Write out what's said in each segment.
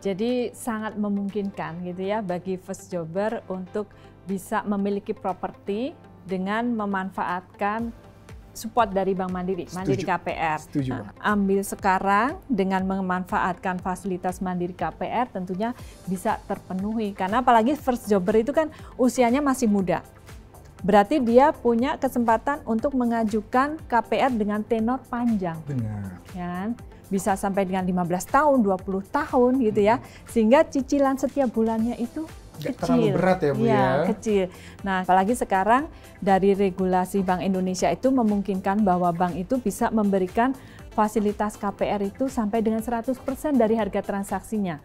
Jadi sangat memungkinkan gitu ya bagi first jobber untuk bisa memiliki properti dengan memanfaatkan support dari Bank Mandiri, Mandiri KPR. Setuju. Ambil sekarang dengan memanfaatkan fasilitas Mandiri KPR tentunya bisa terpenuhi. Karena apalagi first jobber itu kan usianya masih muda. Berarti dia punya kesempatan untuk mengajukan KPR dengan tenor panjang. Benar. Ya, bisa sampai dengan 15 tahun, 20 tahun gitu ya. Sehingga cicilan setiap bulannya itu Nggak kecil. terlalu berat ya Bu ya? Kecil. Nah, apalagi sekarang dari regulasi Bank Indonesia itu memungkinkan bahwa bank itu bisa memberikan fasilitas KPR itu sampai dengan 100% dari harga transaksinya.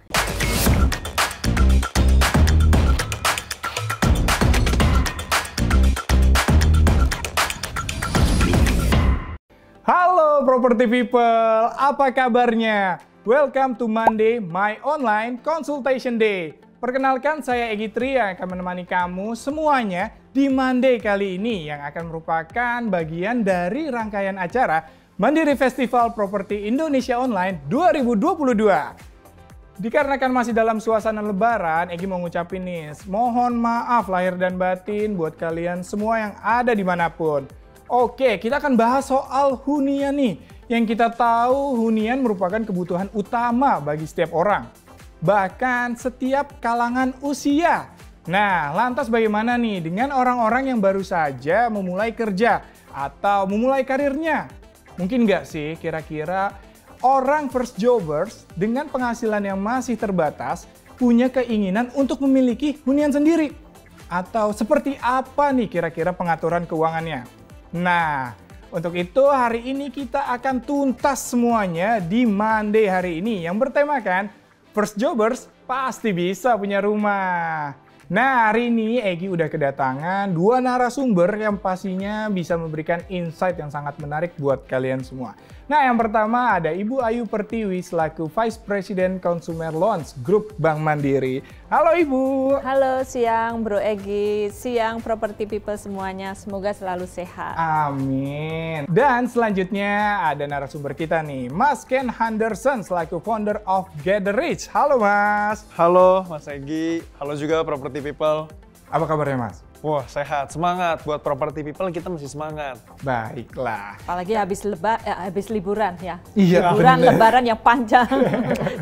Halo Property People, apa kabarnya? Welcome to Monday, my online consultation day. Perkenalkan, saya Egy Tri yang akan menemani kamu semuanya di Monday kali ini yang akan merupakan bagian dari rangkaian acara Mandiri Festival Properti Indonesia Online 2022. Dikarenakan masih dalam suasana lebaran, Egy mau ngucapin nih, mohon maaf lahir dan batin buat kalian semua yang ada dimanapun. Oke, kita akan bahas soal hunian nih. Yang kita tahu hunian merupakan kebutuhan utama bagi setiap orang. Bahkan setiap kalangan usia. Nah, lantas bagaimana nih dengan orang-orang yang baru saja memulai kerja atau memulai karirnya? Mungkin nggak sih kira-kira orang first jobbers dengan penghasilan yang masih terbatas punya keinginan untuk memiliki hunian sendiri? Atau seperti apa nih kira-kira pengaturan keuangannya? Nah, untuk itu hari ini kita akan tuntas semuanya di Monday hari ini yang bertemakan First Jobbers pasti bisa punya rumah. Nah, hari ini Egy udah kedatangan dua narasumber yang pastinya bisa memberikan insight yang sangat menarik buat kalian semua. Nah, yang pertama ada Ibu Ayu Pertiwi selaku Vice President Consumer Loans Group Bank Mandiri. Halo Ibu. Halo, siang Bro Egy, siang Property People semuanya, semoga selalu sehat. Amin. Dan selanjutnya ada narasumber kita nih, Mas Ken Henderson selaku founder of Gather Rich. Halo Mas. Halo Mas Egy, halo juga Property People. Apa kabarnya Mas? Wah, sehat, semangat. Buat Property People kita masih semangat. Baiklah. Apalagi habis liburan ya. Iya, liburan bener. lebaran yang panjang.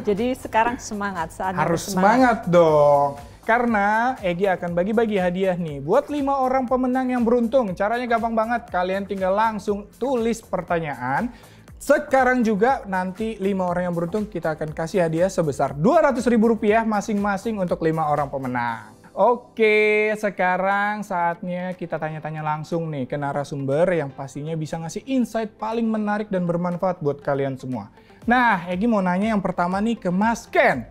Jadi sekarang semangat, saatnya Harus bersemangat. semangat dong. Karena Egy akan bagi-bagi hadiah nih buat 5 orang pemenang yang beruntung. Caranya gampang banget. Kalian tinggal langsung tulis pertanyaan. Sekarang juga nanti 5 orang yang beruntung kita akan kasih hadiah sebesar Rp200.000 masing-masing untuk 5 orang pemenang. Oke, sekarang saatnya kita tanya-tanya langsung nih ke narasumber yang pastinya bisa ngasih insight paling menarik dan bermanfaat buat kalian semua. Nah, Egy mau nanya yang pertama nih ke Mas Ken.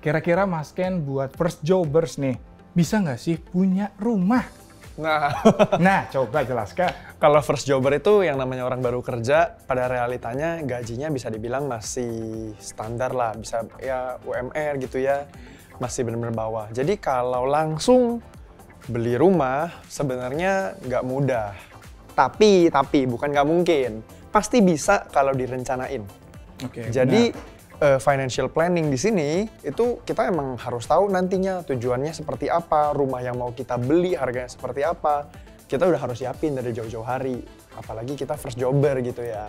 Kira-kira Mas Ken buat first jobbers nih, bisa nggak sih punya rumah? Nah, coba jelaskan. Kalau first jobber itu yang namanya orang baru kerja, pada realitanya gajinya bisa dibilang masih standar lah, bisa ya UMR gitu ya. Masih benar-benar bawah. Jadi kalau langsung beli rumah sebenarnya nggak mudah. Tapi bukan nggak mungkin. Pasti bisa kalau direncanain. Oke. Jadi financial planning di sini itu kita emang harus tahu nantinya tujuannya seperti apa, rumah yang mau kita beli harganya seperti apa. Kita udah harus siapin dari jauh-jauh hari. Apalagi kita first jobber gitu ya.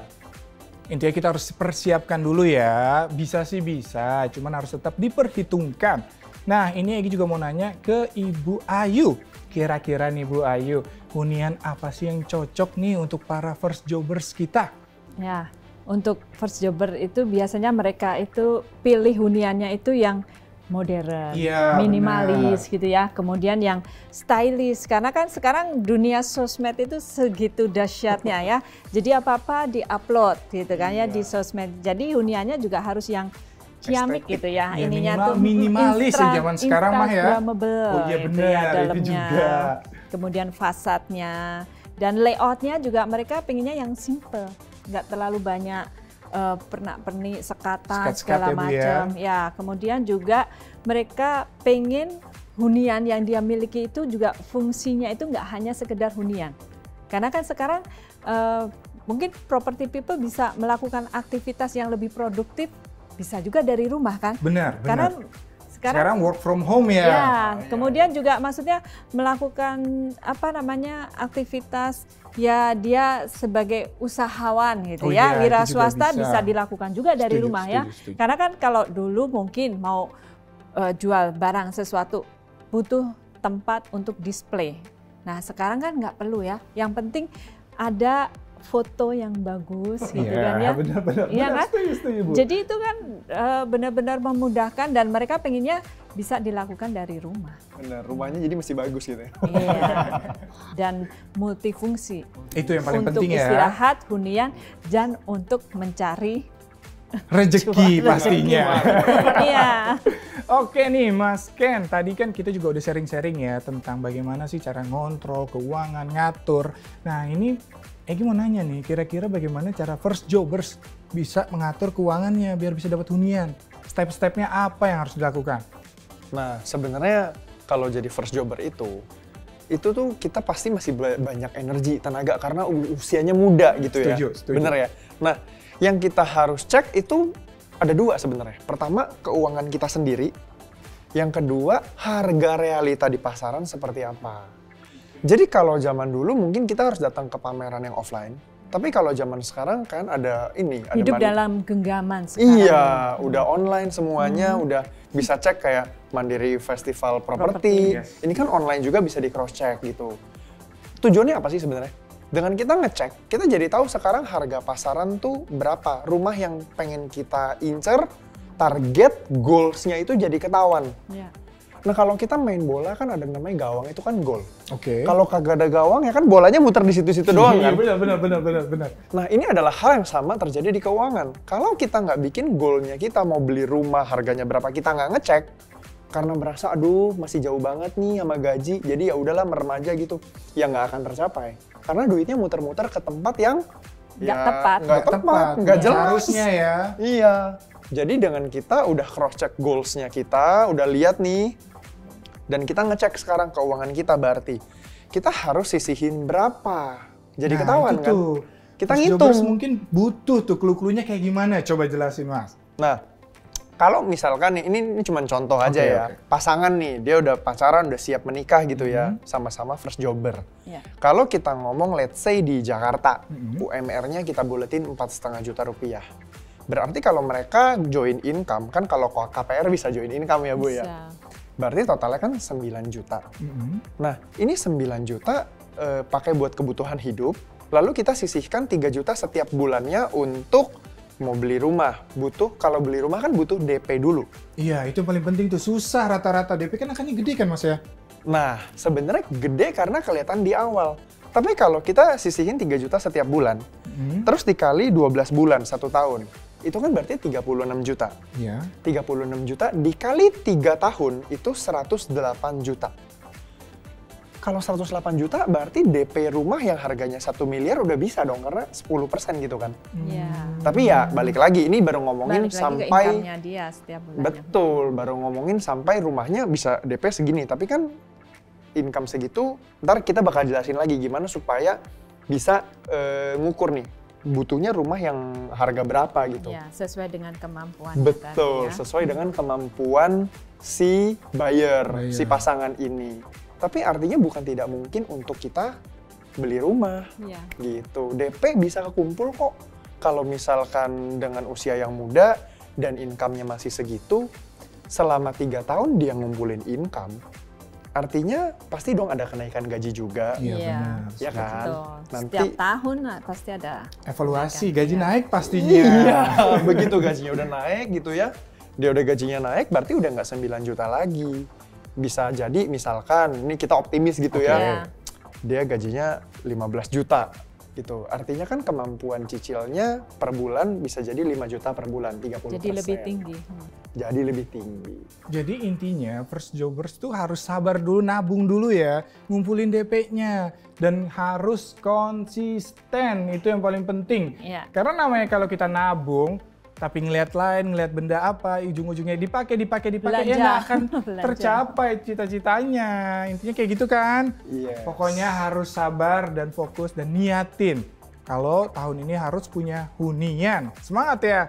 Intinya kita harus persiapkan dulu ya. Bisa sih bisa, cuman harus tetap diperhitungkan. Nah, ini Egy juga mau nanya ke Ibu Ayu. Kira-kira nih Bu Ayu, hunian apa sih yang cocok nih untuk para first jobbers kita? Ya, untuk first jobber itu biasanya mereka itu pilih huniannya itu yang modern, Iya, minimalis gitu ya. Kemudian yang stylish, karena kan sekarang dunia sosmed itu segitu dahsyatnya ya. Jadi apa-apa di-upload gitu kan ya di sosmed. Jadi huniannya juga harus yang ciamik gitu ya, Ya, ininya tuh minimalis ya zaman sekarang mah ya. Instagramable Oh iya gitu benar, ya, itu dalamnya. juga. Kemudian fasadnya dan layoutnya juga mereka pengennya yang simple, nggak terlalu banyak pernak-pernik sekatan Sekat-sekat segala ya, Bu, ya. macam. Ya, kemudian juga mereka pengen hunian yang dia miliki itu juga fungsinya itu nggak hanya sekedar hunian. Karena kan sekarang mungkin property people bisa melakukan aktivitas yang lebih produktif bisa juga dari rumah kan. Benar, Karena benar. Sekarang work from home ya. Ya, kemudian juga maksudnya melakukan aktivitas ya dia sebagai usahawan gitu Oh ya, iya, wira itu juga swasta bisa dilakukan juga dari Setuju, rumah ya. setuju. Karena kan kalau dulu mungkin mau jual barang sesuatu butuh tempat untuk display. Nah, sekarang kan nggak perlu ya. Yang penting ada foto yang bagus gitu kan ya. Benar-benar. Iya kan? Setuju, Bu. Jadi itu kan benar-benar memudahkan dan mereka pengennya bisa dilakukan dari rumah. Bener, rumahnya jadi mesti bagus gitu ya. Iya. Dan multifungsi. Itu yang paling untuk penting ya. istirahat, hunian, dan untuk mencari Rezeki pastinya. Iya. Oke nih Mas Ken, tadi kan kita juga udah sharing-sharing ya tentang bagaimana sih cara ngontrol keuangan, ngatur. Nah ini Egi mau nanya nih, kira-kira bagaimana cara first jobers bisa mengatur keuangannya biar bisa dapat hunian? Step-stepnya apa yang harus dilakukan? Nah, sebenarnya kalau jadi first jobber itu tuh kita pasti masih banyak energi, tenaga karena usianya muda gitu ya. Setuju. Bener ya? Nah, yang kita harus cek itu ada dua sebenarnya. Pertama, keuangan kita sendiri. Yang kedua, harga realita di pasaran seperti apa. Jadi kalau zaman dulu mungkin kita harus datang ke pameran yang offline. Tapi kalau zaman sekarang kan ada Hidup dalam genggaman sekarang. Iya, udah online semuanya, udah bisa cek kayak Mandiri Festival Properti. Yes. Ini kan online juga bisa di cross check gitu. Tujuannya apa sih sebenarnya? Dengan kita ngecek, kita jadi tahu sekarang harga pasaran tuh berapa. Rumah yang pengen kita incer, target goals-nya itu jadi ketahuan. Iya. Nah kalau kita main bola kan ada yang namanya gawang, itu kan goal. Oke. Kalau kagak ada gawang ya kan bolanya muter di situ-situ doang kan. Benar. Nah ini adalah hal yang sama terjadi di keuangan. Kalau kita nggak bikin goalnya kita mau beli rumah harganya berapa, kita nggak ngecek karena merasa aduh masih jauh banget nih sama gaji, jadi ya udahlah merem aja gitu, ya nggak akan tercapai. Karena duitnya muter-muter ke tempat yang Nggak tepat. nggak jelas. Harusnya ya. Iya. Jadi dengan kita udah cross check goalsnya kita, udah lihat nih, dan kita ngecek sekarang keuangan kita berarti kita harus sisihin berapa. Jadi Nah, ketahuan itu kan? tuh. Kita First ngitung. jobers mungkin butuh tuh clue-cluenya kayak gimana? Coba jelasin Mas. Nah, kalau misalkan nih, ini cuma contoh aja Oke, ya. oke. Pasangan nih, dia udah pacaran, udah siap menikah gitu ya, sama-sama first jobber. Iya. Kalau kita ngomong let's say di Jakarta, Mhm. UMR-nya kita buletin 4,5 juta rupiah. Berarti kalau mereka join income, kan kalau KPR bisa join income ya Bu ya. Bisa. Berarti totalnya kan 9 juta. Mhm. Nah, ini 9 juta pakai buat kebutuhan hidup, lalu kita sisihkan 3 juta setiap bulannya untuk mau beli rumah. Kalau beli rumah kan butuh DP dulu. Iya, itu paling penting tuh. Susah rata-rata DP kan angkanya gede kan Mas ya? Nah, sebenarnya gede karena kelihatan di awal. Tapi kalau kita sisihin 3 juta setiap bulan, terus dikali 12 bulan, 1 tahun, itu kan berarti 36 juta. Iya. 36 juta dikali 3 tahun, itu 108 juta. Kalau 108 juta berarti DP rumah yang harganya 1 miliar udah bisa dong, karena 10% gitu kan. Iya. Tapi ya balik lagi, ini baru ngomongin Balik lagi ke sampai... income-nya dia setiap bulannya. Betul, baru ngomongin sampai rumahnya bisa DP segini. Tapi kan income segitu, ntar kita bakal jelasin lagi gimana supaya bisa ngukur nih, butuhnya rumah yang harga berapa gitu. Ya, sesuai dengan kemampuan. Betul, kan, ya. sesuai dengan kemampuan si buyer, si Buyer. pasangan ini. Tapi artinya bukan tidak mungkin untuk kita beli rumah Iya. gitu. DP bisa kekumpul kok. Kalau misalkan dengan usia yang muda dan income-nya masih segitu, selama 3 tahun dia ngumpulin income, artinya pasti dong ada kenaikan gaji juga. Iya, Iya. benar. Ya kan? Betul. Nanti Setiap tahun pasti ada. Evaluasi, kenaikan. gaji Iya. naik pastinya. Iya, begitu gajinya udah naik gitu ya. Dia udah gajinya naik berarti udah nggak 9 juta lagi. Bisa jadi misalkan, ini kita optimis gitu ya. Iya. Dia gajinya 15 juta gitu. Artinya kan kemampuan cicilnya per bulan bisa jadi 5 juta per bulan, 30%. Jadi lebih tinggi. Jadi lebih tinggi. Jadi intinya first jobers tuh harus sabar dulu, nabung dulu ya, ngumpulin DP-nya dan harus konsisten, itu yang paling penting. Iya. Karena namanya kalau kita nabung tapi ngelihat lain, ngelihat benda apa, ujung-ujungnya dipakai ya Belanja. nggak akan Belanja. tercapai cita-citanya. Intinya kayak gitu kan? Yes. Pokoknya harus sabar dan fokus dan niatin. kalau tahun ini harus punya hunian. Semangat ya.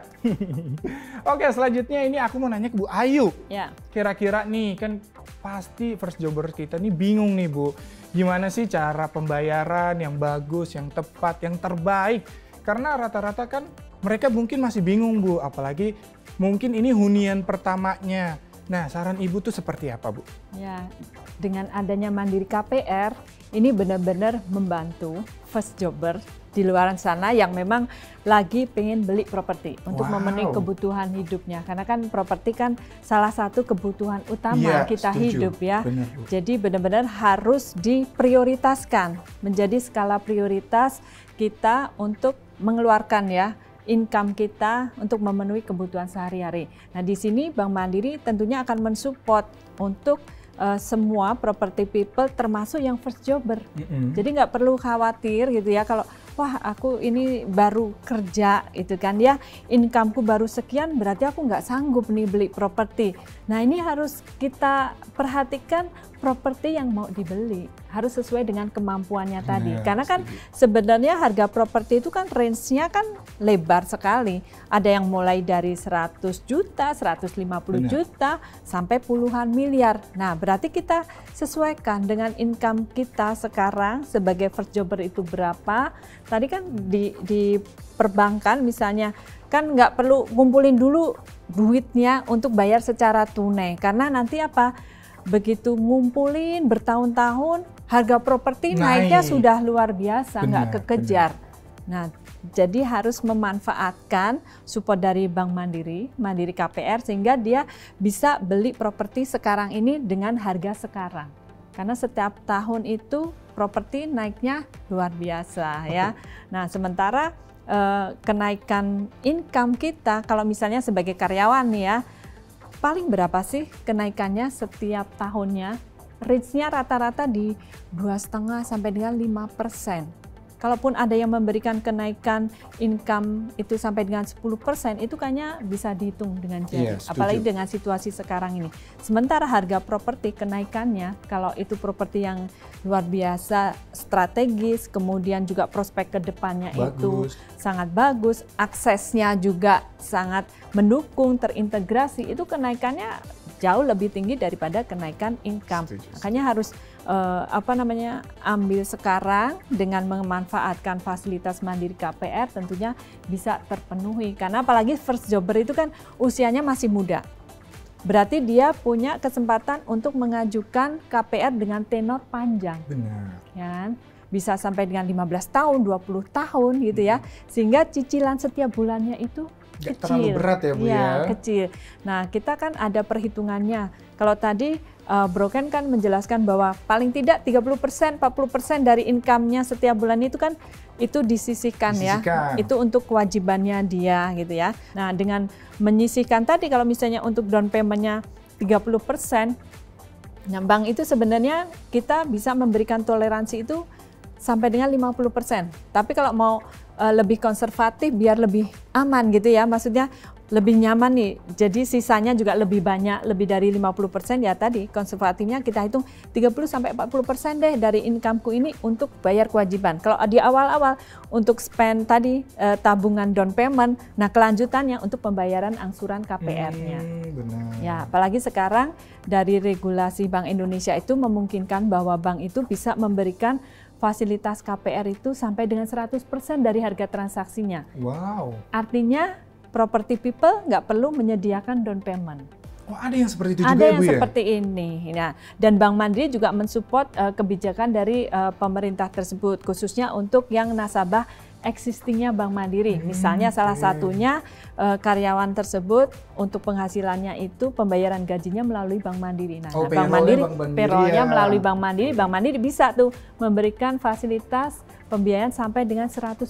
Oke, selanjutnya ini aku mau nanya ke Bu Ayu. Ya. Kira-kira nih kan pasti first jobber kita nih bingung nih Bu. Gimana sih cara pembayaran yang bagus, yang tepat, yang terbaik? Karena rata-rata kan mereka mungkin masih bingung Bu, apalagi mungkin ini hunian pertamanya. Nah, saran Ibu tuh seperti apa Bu? Ya, dengan adanya Mandiri KPR, ini benar-benar membantu first jobber di luar sana yang memang lagi pengen beli properti untuk memenuhi kebutuhan hidupnya. Karena kan properti kan salah satu kebutuhan utama kita hidup ya. Benar, jadi benar-benar harus diprioritaskan, menjadi skala prioritas kita untuk mengeluarkan ya income kita untuk memenuhi kebutuhan sehari-hari. Nah di sini Bank Mandiri tentunya akan mensupport untuk semua property people termasuk yang first jobber. Jadi nggak perlu khawatir gitu ya kalau wah aku ini baru kerja itu kan ya, incomeku baru sekian berarti aku nggak sanggup nih beli properti. Nah ini harus kita perhatikan properti yang mau dibeli harus sesuai dengan kemampuannya tadi. Karena kan sebenarnya harga properti itu kan range-nya kan lebar sekali. Ada yang mulai dari 100 juta, 150 juta sampai puluhan miliar. Nah, berarti kita sesuaikan dengan income kita sekarang sebagai first jobber itu berapa. Tadi kan di perbankan misalnya kan nggak perlu ngumpulin dulu duitnya untuk bayar secara tunai. Karena nanti apa? Begitu ngumpulin bertahun-tahun harga properti naiknya sudah luar biasa, nggak kekejar. Nah, jadi harus memanfaatkan support dari Bank Mandiri, Mandiri KPR sehingga dia bisa beli properti sekarang ini dengan harga sekarang. Karena setiap tahun itu properti naiknya luar biasa ya. Nah, sementara kenaikan income kita kalau misalnya sebagai karyawan nih ya, paling berapa sih kenaikannya setiap tahunnya? Range-nya rata-rata di 2,5 sampai dengan 5%. Kalaupun ada yang memberikan kenaikan income itu sampai dengan 10%, itu kayaknya bisa dihitung dengan jari. Apalagi dengan situasi sekarang ini. Sementara harga properti kenaikannya, kalau itu properti yang luar biasa strategis, kemudian juga prospek ke depannya itu sangat bagus, aksesnya juga sangat mendukung, terintegrasi, itu kenaikannya jauh lebih tinggi daripada kenaikan income. Makanya harus ambil sekarang dengan memanfaatkan fasilitas Mandiri KPR tentunya bisa terpenuhi. Karena apalagi first jobber itu kan usianya masih muda. Berarti dia punya kesempatan untuk mengajukan KPR dengan tenor panjang. Benar. Ya, bisa sampai dengan 15 tahun, 20 tahun gitu ya. Sehingga cicilan setiap bulannya itu Gak kecil. terlalu berat ya Bu ya? Kecil. Nah kita kan ada perhitungannya. Kalau tadi Broken kan menjelaskan bahwa paling tidak 30%, 40% dari income-nya setiap bulan itu kan itu disisihkan ya. Itu untuk kewajibannya dia gitu ya. Nah dengan menyisihkan tadi kalau misalnya untuk down payment-nya 30%, nah bank itu sebenarnya kita bisa memberikan toleransi itu sampai dengan 50%. Tapi kalau mau lebih konservatif biar lebih aman gitu ya, maksudnya lebih nyaman nih. Jadi sisanya juga lebih banyak, lebih dari 50% ya tadi konservatifnya kita hitung 30-40% deh dari incomeku ini untuk bayar kewajiban. Kalau di awal-awal untuk spend tadi tabungan down payment, nah kelanjutannya untuk pembayaran angsuran KPR-nya. Ya, apalagi sekarang dari regulasi Bank Indonesia itu memungkinkan bahwa bank itu bisa memberikan fasilitas KPR itu sampai dengan 100% dari harga transaksinya. Wow. Artinya property people nggak perlu menyediakan down payment. Oh, ada yang seperti itu juga ada ya yang Bu ya? seperti ini. Nah, dan Bank Mandiri juga mensupport kebijakan dari pemerintah tersebut, khususnya untuk yang nasabah existingnya Bank Mandiri. Misalnya salah satunya karyawan tersebut untuk penghasilannya itu pembayaran gajinya melalui Bank Mandiri. Nah, Bank Mandiri, payroll-nya melalui Bank Mandiri bisa tuh memberikan fasilitas pembiayaan sampai dengan 100%.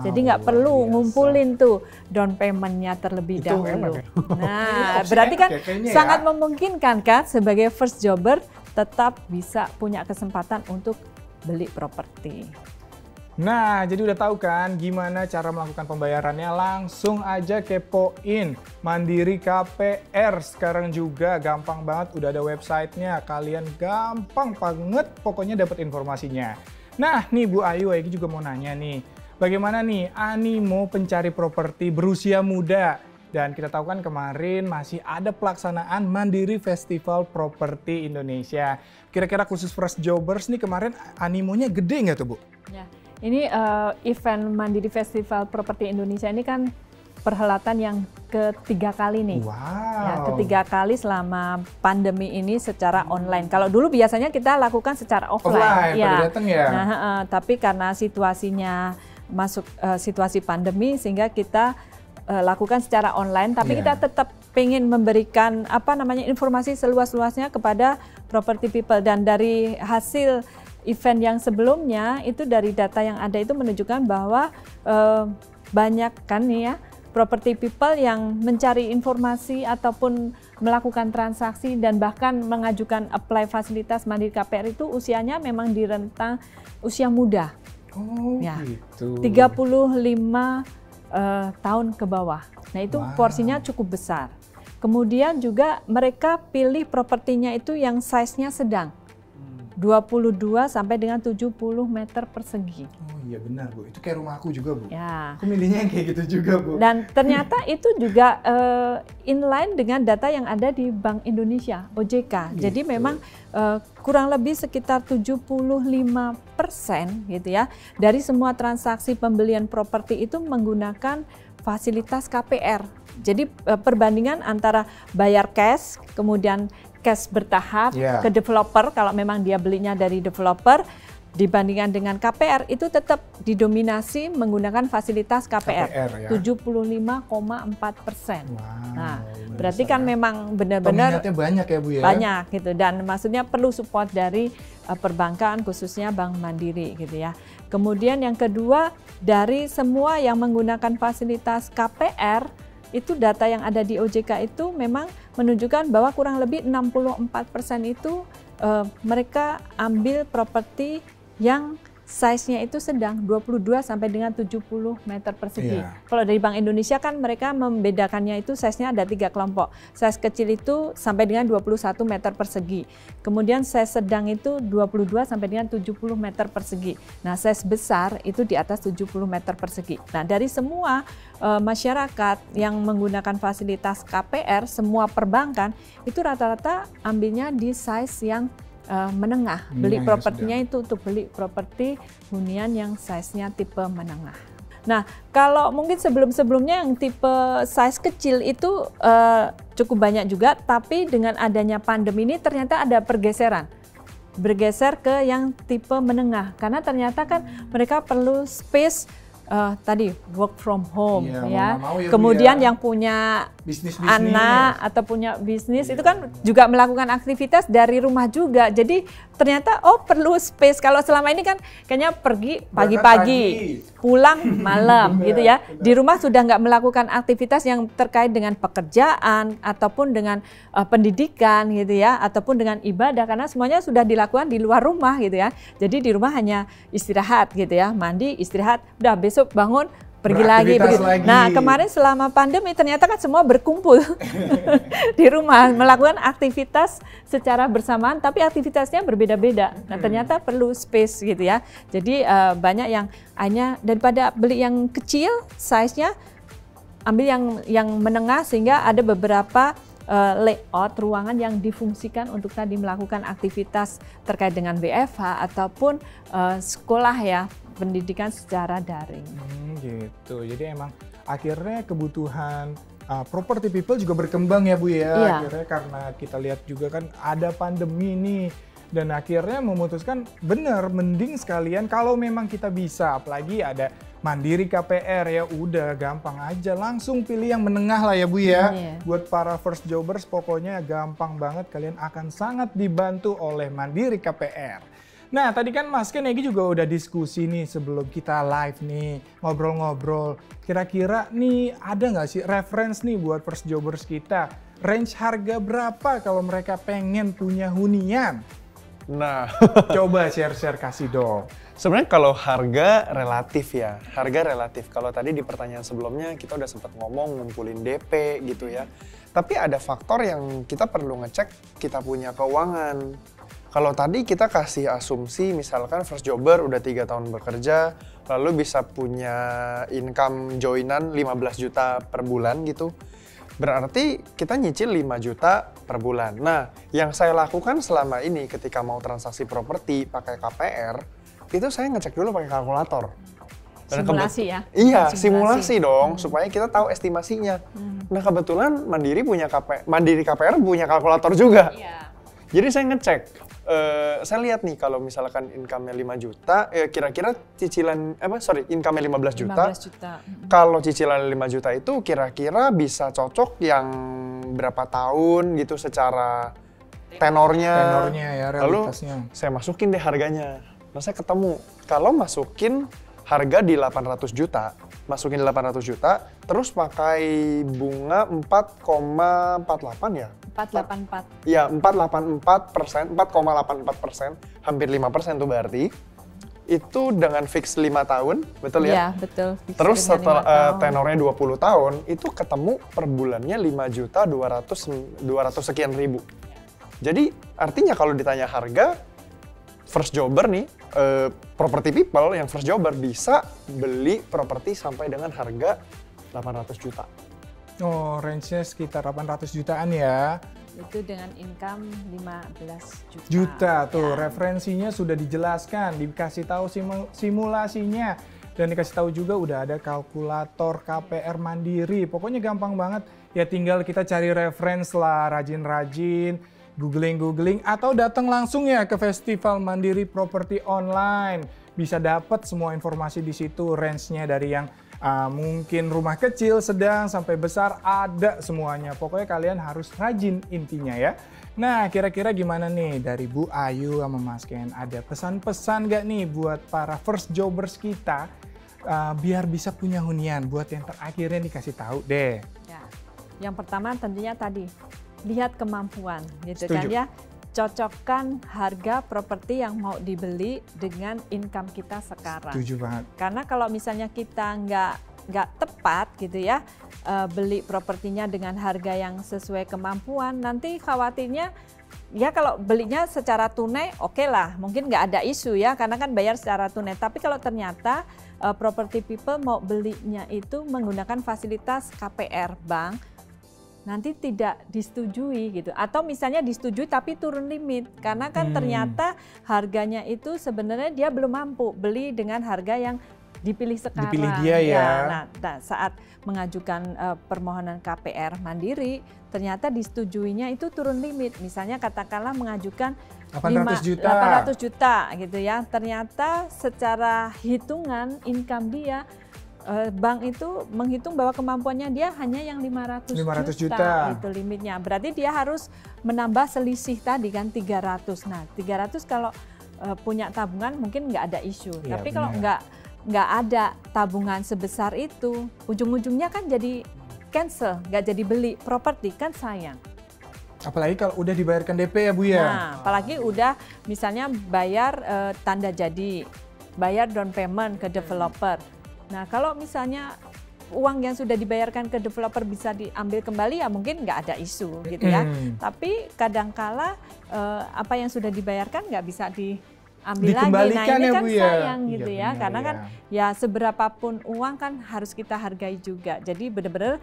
Jadi nggak perlu ngumpulin tuh down payment-nya terlebih dahulu. Nah, berarti kan sangat memungkinkan kan sebagai first jobber tetap bisa punya kesempatan untuk beli properti. Nah, jadi udah tahu kan gimana cara melakukan pembayarannya? Langsung aja kepoin Mandiri KPR sekarang juga. Gampang banget, udah ada websitenya. Kalian gampang banget pokoknya dapat informasinya. Nah, nih Bu Ayu, Egy juga mau nanya nih. bagaimana nih animo pencari properti berusia muda. Dan kita tahu kan kemarin masih ada pelaksanaan Mandiri Festival Properti Indonesia. Kira-kira khusus First Jobbers nih kemarin animonya gede nggak tuh Bu? Ya, ini event Mandiri Festival Properti Indonesia ini kan perhelatan yang ketiga kali nih. Wow. Ya, ketiga kali selama pandemi ini secara online. Kalau dulu biasanya kita lakukan secara offline. Ya. Datang ya. Nah, tapi karena situasinya masuk situasi pandemi sehingga kita lakukan secara online, tapi kita tetap pengen memberikan informasi seluas-luasnya kepada property people. Dan dari hasil event yang sebelumnya itu dari data yang ada itu menunjukkan bahwa banyak kan nih ya property people yang mencari informasi ataupun melakukan transaksi dan bahkan mengajukan apply fasilitas Mandiri KPR itu usianya memang di rentang usia muda. Oh ya, gitu. 35 tahun ke bawah. Nah itu porsinya cukup besar. Kemudian juga mereka pilih propertinya itu yang size-nya sedang. 22 sampai dengan 70 meter persegi. Oh iya benar Bu, itu kayak rumahku juga Bu. Ya. Aku milihnya yang kayak gitu juga Bu. Dan ternyata itu juga inline dengan data yang ada di Bank Indonesia, OJK. Jadi memang kurang lebih sekitar 75% gitu ya dari semua transaksi pembelian properti itu menggunakan fasilitas KPR. Jadi perbandingan antara bayar cash, kemudian cash bertahap ke developer kalau memang dia belinya dari developer dibandingkan dengan KPR itu tetap didominasi menggunakan fasilitas KPR, 75,4%. Nah, berarti kan memang benar-benar banyak ya Bu ya. Banyak gitu dan maksudnya perlu support dari perbankan khususnya Bank Mandiri gitu ya. Kemudian yang kedua dari semua yang menggunakan fasilitas KPR itu data yang ada di OJK itu memang menunjukkan bahwa kurang lebih 64% itu mereka ambil properti yang size-nya itu sedang 22 sampai dengan 70 meter persegi. Kalau dari Bank Indonesia kan mereka membedakannya itu size-nya ada 3 kelompok. Size kecil itu sampai dengan 21 meter persegi. Kemudian size sedang itu 22 sampai dengan 70 meter persegi. Nah, size besar itu di atas 70 meter persegi. Nah, dari semua masyarakat yang menggunakan fasilitas KPR, semua perbankan itu rata-rata ambilnya di size yang menengah, beli propertinya itu untuk beli properti hunian yang size-nya tipe menengah. Nah, kalau mungkin sebelum-sebelumnya yang tipe size kecil itu cukup banyak juga, tapi dengan adanya pandemi ini ternyata ada pergeseran. Bergeser ke yang tipe menengah, karena ternyata kan mereka perlu space tadi work from home ya. Kemudian yang punya bisnis anak atau punya bisnis itu kan juga melakukan aktivitas dari rumah juga. Jadi ternyata perlu space. Kalau selama ini kan kayaknya pergi pagi-pagi, pulang malam gitu ya. Di rumah sudah nggak melakukan aktivitas yang terkait dengan pekerjaan ataupun dengan pendidikan gitu ya, ataupun dengan ibadah karena semuanya sudah dilakukan di luar rumah gitu ya. Jadi di rumah hanya istirahat gitu ya, mandi, istirahat, udah besok bangun pergi lagi. Nah, kemarin selama pandemi ternyata kan semua berkumpul di rumah melakukan aktivitas secara bersamaan, tapi aktivitasnya berbeda-beda. Nah, ternyata perlu space gitu ya. Jadi banyak yang hanya daripada beli yang kecil size-nya, ambil yang menengah sehingga ada beberapa layout ruangan yang difungsikan untuk tadi melakukan aktivitas terkait dengan WFH ataupun sekolah ya, pendidikan secara daring. Gitu. Jadi emang akhirnya kebutuhan property people juga berkembang ya Bu ya. Akhirnya karena kita lihat juga kan ada pandemi nih. Dan akhirnya memutuskan bener mending sekalian kalau memang kita bisa, apalagi ada Mandiri KPR ya udah gampang aja langsung pilih yang menengah lah ya Bu ya. Buat para first jobbers pokoknya gampang banget, kalian akan sangat dibantu oleh Mandiri KPR. Nah tadi kan Mas Ken Egy juga udah diskusi nih sebelum kita live nih ngobrol-ngobrol. Kira-kira nih ada nggak sih reference nih buat first jobbers kita? Range harga berapa kalau mereka pengen punya hunian? Nah, coba share-share kasih dong. Sebenarnya kalau harga relatif ya, harga relatif. Kalau tadi di pertanyaan sebelumnya kita udah sempat ngomong ngumpulin DP gitu ya. Tapi ada faktor yang kita perlu ngecek, kita punya keuangan. Kalau tadi kita kasih asumsi misalkan first jobber udah 3 tahun bekerja, lalu bisa punya income joinan 15 juta per bulan gitu. Berarti kita nyicil 5 juta per bulan. Nah, yang saya lakukan selama ini ketika mau transaksi properti pakai KPR, itu saya ngecek dulu pakai kalkulator. Simulasi ya? Iya, simulasi dong, supaya kita tahu estimasinya. Nah, kebetulan Mandiri KPR punya kalkulator juga. Iya. Jadi saya ngecek, saya lihat nih kalau misalkan income-nya 5 juta, kira-kira cicilan, income-nya 15 juta. 15 juta. Kalau cicilan 5 juta itu kira-kira bisa cocok yang berapa tahun gitu secara tenornya. Tenornya ya, realitasnya. Lalu saya masukin deh harganya. Nah, saya ketemu, kalau masukin harga di 800 juta, masukin di 800 juta, terus pakai bunga 4,48 ya? 484. Ya, 4,84%, 4,84%, hampir 5% tuh berarti. Itu dengan fix 5 tahun, betul ya? Iya, betul. Terus setelah tenornya 20 tahun, itu ketemu per bulannya 5.200 sekian ribu. Jadi artinya kalau ditanya harga, first jobber nih, property people yang first jobber bisa beli properti sampai dengan harga 800 juta. Oh, range-nya sekitar 800 jutaan ya. Itu dengan income 15 juta. Juta tuh, Ya. referensinya sudah dijelaskan, dikasih tahu simulasinya. Dan dikasih tahu juga udah ada kalkulator KPR Mandiri. Pokoknya gampang banget. Ya tinggal kita cari reference lah, rajin-rajin, googling atau datang langsung ya ke Festival Mandiri Properti Online. Bisa dapat semua informasi di situ, range-nya dari yang mungkin rumah kecil, sedang, sampai besar, ada semuanya. Pokoknya kalian harus rajin intinya ya. Nah, kira-kira gimana nih dari Bu Ayu sama Mas Ken? Ada pesan-pesan gak nih buat para first jobbers kita biar bisa punya hunian? Buat yang terakhirnya dikasih tahu deh. Ya. Yang pertama tentunya tadi lihat kemampuan gitu. Setuju. Kan ya. Cocokkan harga properti yang mau dibeli dengan income kita sekarang. Setuju banget. Karena kalau misalnya kita nggak tepat gitu ya, beli propertinya dengan harga yang sesuai kemampuan, nanti khawatirnya ya kalau belinya secara tunai oke lah, mungkin nggak ada isu ya, karena kan bayar secara tunai. Tapi kalau ternyata property people mau belinya itu menggunakan fasilitas KPR bank, nanti tidak disetujui gitu, atau misalnya disetujui tapi turun limit karena kan ternyata harganya itu sebenarnya dia belum mampu beli dengan harga yang dipilih sekarang. Dipilih dia ya. Nah, saat mengajukan permohonan KPR Mandiri ternyata disetujuinya itu turun limit, misalnya katakanlah mengajukan 800 juta. 800 juta gitu ya, ternyata secara hitungan income dia bank itu menghitung bahwa kemampuannya dia hanya yang 500 juta. Itu limitnya. Berarti dia harus menambah selisih tadi kan 300. Nah, 300 kalau punya tabungan mungkin nggak ada isu. Ya, tapi kalau benar. nggak ada tabungan sebesar itu, ujung-ujungnya kan jadi cancel, nggak jadi beli properti, kan sayang. Apalagi kalau udah dibayarkan DP ya Bu ya. Nah, apalagi udah misalnya bayar tanda jadi, bayar down payment ke developer. Nah, kalau misalnya uang yang sudah dibayarkan ke developer bisa diambil kembali ya mungkin nggak ada isu gitu ya. Tapi kadangkala apa yang sudah dibayarkan nggak bisa diambil lagi. Nah, ini ya, kan Bu, ya? sayang gitu Iya, ya. benar, Karena ya. kan ya seberapapun uang kan harus kita hargai juga. Jadi benar-benar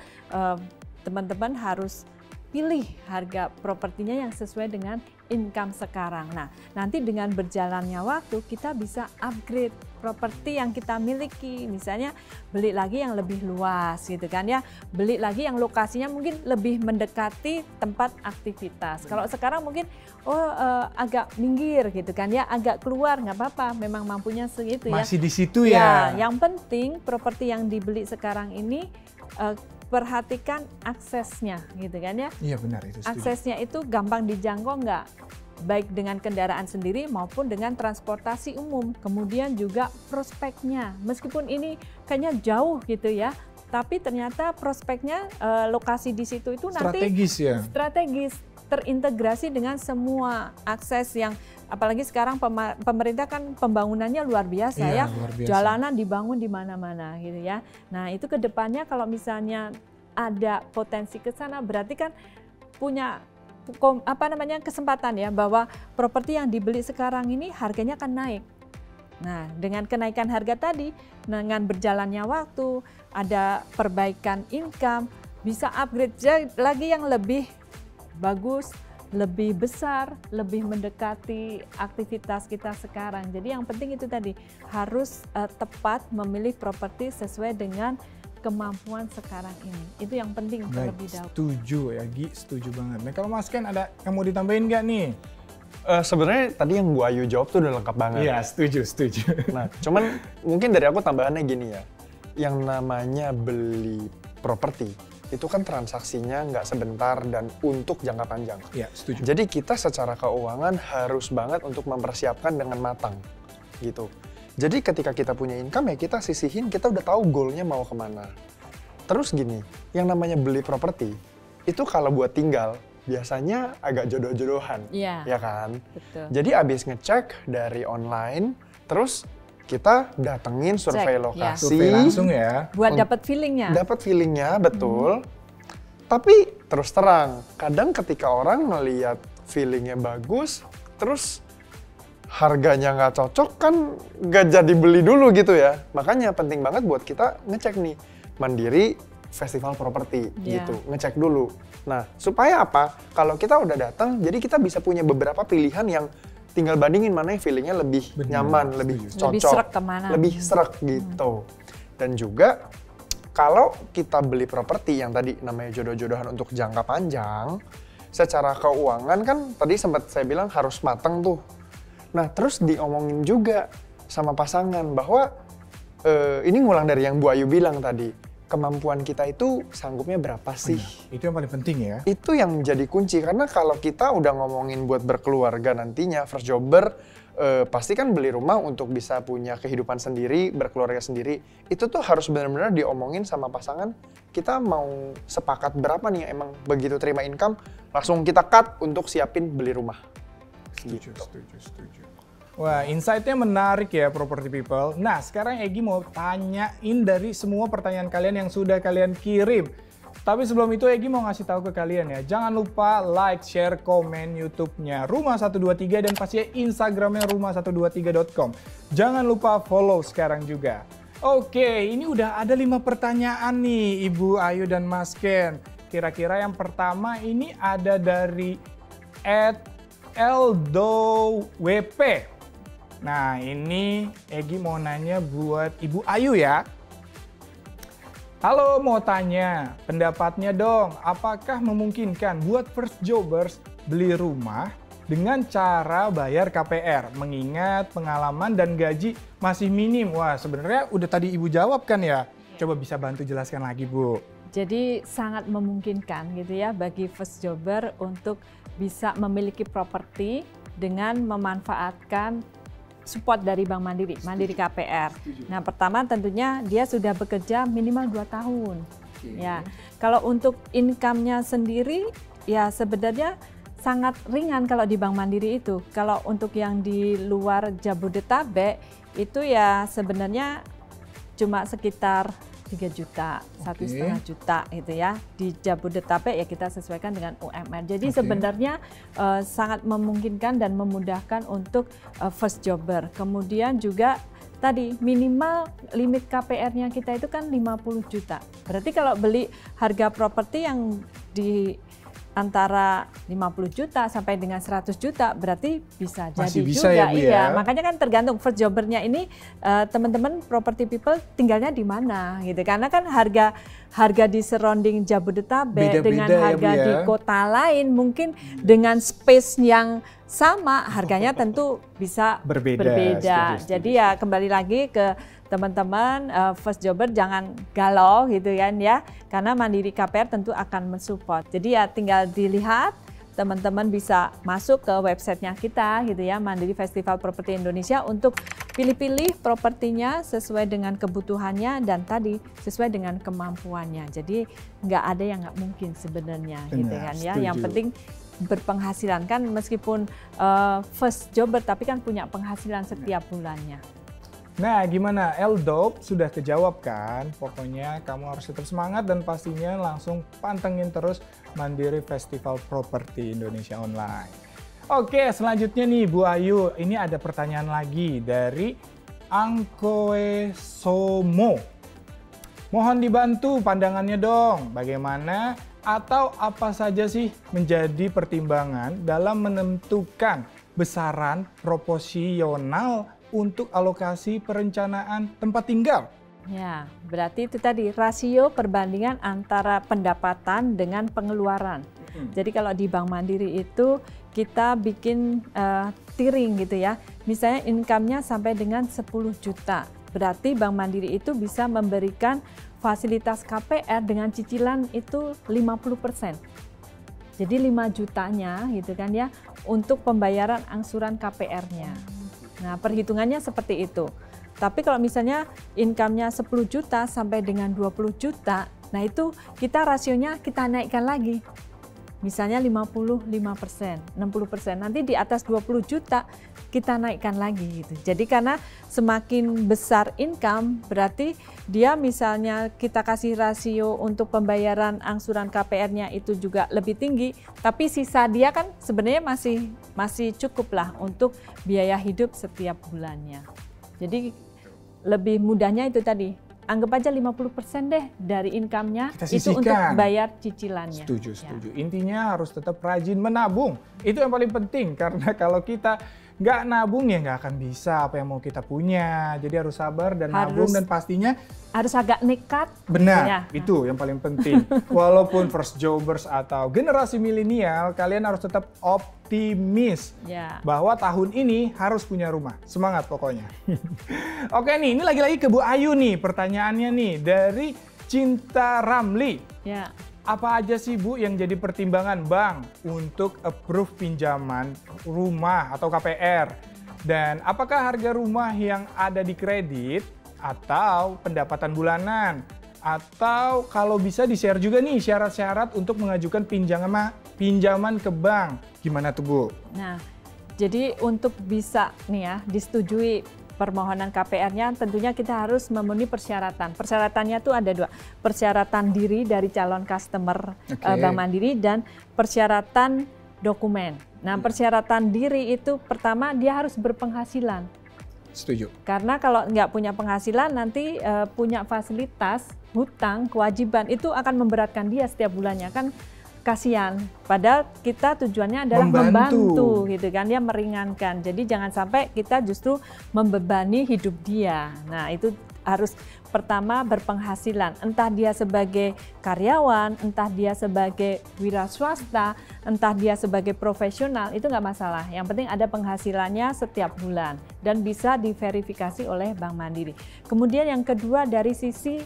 teman-teman harus pilih harga propertinya yang sesuai dengan income sekarang. Nah, nanti dengan berjalannya waktu kita bisa upgrade properti yang kita miliki. Misalnya beli lagi yang lebih luas gitu kan ya. Beli lagi yang lokasinya mungkin lebih mendekati tempat aktivitas. Kalau sekarang mungkin agak minggir gitu kan ya, agak keluar nggak apa-apa, memang mampunya segitu ya. Masih di situ ya. Yang penting properti yang dibeli sekarang ini perhatikan aksesnya gitu kan ya. Iya benar itu. Setuju. Aksesnya itu gampang dijangkau nggak? Baik dengan kendaraan sendiri maupun dengan transportasi umum. Kemudian juga prospeknya. Meskipun ini kayaknya jauh gitu ya, tapi ternyata prospeknya lokasi di situ itu Strategis nanti ya. strategis, terintegrasi dengan semua akses yang apalagi sekarang pemerintah kan pembangunannya luar biasa Iya, ya. luar biasa. Jalanan dibangun di mana-mana gitu ya. Nah, itu kedepannya kalau misalnya ada potensi ke sana berarti kan punya kesempatan ya bahwa properti yang dibeli sekarang ini harganya akan naik. Nah, dengan kenaikan harga tadi, dengan berjalannya waktu, ada perbaikan income, bisa upgrade lagi yang lebih bagus, lebih besar, lebih mendekati aktivitas kita sekarang. Jadi yang penting itu tadi, harus tepat memilih properti sesuai dengan kemampuan sekarang ini. Itu yang penting terlebih dahulu. Setuju ya, Gi, setuju banget. Nah, kalau Mas Ken ada yang mau ditambahin nggak nih? Sebenarnya tadi yang Bu Ayu jawab tuh udah lengkap banget. Iya, setuju. Nah, cuman mungkin dari aku tambahannya gini ya. Yang namanya beli properti itu kan transaksinya nggak sebentar dan untuk jangka panjang. Iya, setuju. Jadi kita secara keuangan harus banget untuk mempersiapkan dengan matang gitu. Jadi ketika kita punya income ya kita sisihin, kita udah tahu goalnya mau kemana. Terus gini, yang namanya beli properti itu kalau buat tinggal biasanya agak jodoh-jodohan, ya kan? Betul. Jadi abis ngecek dari online, terus kita datengin survei lokasi, survei langsung ya, buat dapat feelingnya. Dapat feelingnya, betul. Tapi terus terang, kadang ketika orang melihat feelingnya bagus, terus harganya nggak cocok kan nggak jadi beli dulu gitu ya. Makanya penting banget buat kita ngecek nih, Mandiri Festival Properti gitu, ngecek dulu. Nah, supaya apa? Kalau kita udah datang, jadi kita bisa punya beberapa pilihan yang tinggal bandingin mana yang feelingnya lebih nyaman, lebih cocok, lebih serak kemana, lebih serak gitu. Dan juga kalau kita beli properti yang tadi namanya jodoh-jodohan untuk jangka panjang, secara keuangan kan tadi sempat saya bilang harus matang tuh. Nah, terus diomongin juga sama pasangan bahwa ini ngulang dari yang Bu Ayu bilang tadi. Kemampuan kita itu sanggupnya berapa sih? Itu yang paling penting ya. Itu yang jadi kunci, karena kalau kita udah ngomongin buat berkeluarga nantinya, first jobber, pasti kan beli rumah untuk bisa punya kehidupan sendiri, berkeluarga sendiri. Itu tuh harus benar-benar diomongin sama pasangan, kita mau sepakat berapa nih emang begitu terima income, langsung kita cut untuk siapin beli rumah. Setuju. Wah, insight-nya menarik ya, Property People. Nah, sekarang Egy mau tanyain dari semua pertanyaan kalian yang sudah kalian kirim. Tapi sebelum itu Egy mau ngasih tahu ke kalian ya, jangan lupa like, share, komen YouTube-nya Rumah123 dan pastinya Instagram-nya rumah123.com. Jangan lupa follow sekarang juga. Oke, ini udah ada 5 pertanyaan nih Ibu Ayu dan Mas Ken. Kira-kira yang pertama ini ada dari @eldowp. Nah, ini Egy mau nanya buat Ibu Ayu ya. Halo, mau tanya pendapatnya dong, apakah memungkinkan buat first jobbers beli rumah dengan cara bayar KPR, mengingat pengalaman dan gaji masih minim? Wah, sebenarnya udah tadi Ibu jawab kan ya? Coba bisa bantu jelaskan lagi, Bu. Jadi sangat memungkinkan gitu ya bagi first jobber untuk bisa memiliki properti dengan memanfaatkan support dari Bank Mandiri, Mandiri KPR. Nah, pertama tentunya dia sudah bekerja minimal 2 tahun. Ya, kalau untuk income-nya sendiri ya sebenarnya sangat ringan kalau di Bank Mandiri itu. Kalau untuk yang di luar Jabodetabek itu ya sebenarnya cuma sekitar 3 juta, 1,5 juta gitu ya. Di Jabodetabek ya kita sesuaikan dengan UMR. Jadi sebenarnya sangat memungkinkan dan memudahkan untuk first jobber. Kemudian juga tadi minimal limit KPR-nya kita itu kan 50 juta. Berarti kalau beli harga properti yang di antara 50 juta sampai dengan 100 juta berarti bisa masih jadi bisa juga. Ya, Bu, iya, ya? Makanya kan tergantung first jobbernya ini teman-teman property people tinggalnya di mana gitu. Karena kan harga di surrounding Jabodetabek dengan harga ya, di kota lain mungkin dengan space yang sama harganya tentu bisa berbeda. Setuju. Jadi ya kembali lagi ke teman-teman first jobber jangan galau gitu kan ya, karena Mandiri KPR tentu akan mensupport. Jadi ya tinggal dilihat, teman-teman bisa masuk ke websitenya kita gitu ya, Mandiri Festival Properti Indonesia untuk pilih-pilih propertinya sesuai dengan kebutuhannya dan tadi sesuai dengan kemampuannya. Jadi nggak ada yang nggak mungkin sebenarnya gitu kan ya. Setuju. Yang penting berpenghasilan kan, meskipun first jobber tapi kan punya penghasilan setiap bulannya. Nah, gimana? Eldop sudah kejawab kan? Pokoknya kamu harus tetap semangat dan pastinya langsung pantengin terus Mandiri Festival Properti Indonesia Online. Oke, selanjutnya nih Bu Ayu, ini ada pertanyaan lagi dari Angkoe Somo. Mohon dibantu pandangannya dong, bagaimana atau apa saja sih menjadi pertimbangan dalam menentukan besaran proporsional untuk alokasi perencanaan tempat tinggal? Ya, berarti itu tadi rasio perbandingan antara pendapatan dengan pengeluaran. Jadi kalau di Bank Mandiri itu kita bikin tiring gitu ya. Misalnya income-nya sampai dengan 10 juta. Berarti Bank Mandiri itu bisa memberikan fasilitas KPR dengan cicilan itu 50%. Jadi 5 jutanya gitu kan ya untuk pembayaran angsuran KPR-nya. Nah, perhitungannya seperti itu. Tapi kalau misalnya income-nya 10 juta sampai dengan 20 juta, nah itu kita rasionya kita naikkan lagi. Misalnya 55%, 60%. Nanti di atas 20 juta kita naikkan lagi gitu. Jadi karena semakin besar income berarti dia misalnya kita kasih rasio untuk pembayaran angsuran KPR-nya itu juga lebih tinggi, tapi sisa dia kan sebenarnya masih cukup lah untuk biaya hidup setiap bulannya. Jadi lebih mudahnya itu tadi. Anggap aja 50% deh dari income-nya itu untuk bayar cicilannya. Setuju. Intinya harus tetap rajin menabung. Itu yang paling penting karena kalau kita nggak nabung ya nggak akan bisa apa yang mau kita punya. Jadi harus sabar dan nabung dan pastinya harus agak nekat. Benar, ya. Itu yang paling penting. Walaupun first jobbers atau generasi milenial, kalian harus tetap optimis bahwa tahun ini harus punya rumah. Semangat pokoknya. Oke nih, ini lagi-lagi ke Bu Ayu nih pertanyaannya nih dari Cinta Ramli. Ya. Apa aja sih Bu yang jadi pertimbangan bank untuk approve pinjaman rumah atau KPR? Dan apakah harga rumah yang ada di kredit atau pendapatan bulanan? Atau kalau bisa di-share juga nih syarat-syarat untuk mengajukan pinjaman ke bank. Gimana tuh Bu? Nah, jadi untuk bisa nih ya disetujui permohonan KPR-nya tentunya kita harus memenuhi persyaratan. Persyaratannya tuh ada 2. Persyaratan diri dari calon customer Bank Mandiri dan persyaratan dokumen. Nah, persyaratan diri itu pertama dia harus berpenghasilan. Setuju. Karena kalau nggak punya penghasilan nanti punya fasilitas hutang kewajiban itu akan memberatkan dia setiap bulannya kan kasihan. Padahal kita tujuannya adalah membantu gitu kan ya, meringankan. Jadi jangan sampai kita justru membebani hidup dia. Nah itu harus pertama berpenghasilan, entah dia sebagai karyawan, entah dia sebagai wira swasta, entah dia sebagai profesional, itu nggak masalah. Yang penting ada penghasilannya setiap bulan dan bisa diverifikasi oleh Bank Mandiri. Kemudian yang kedua dari sisi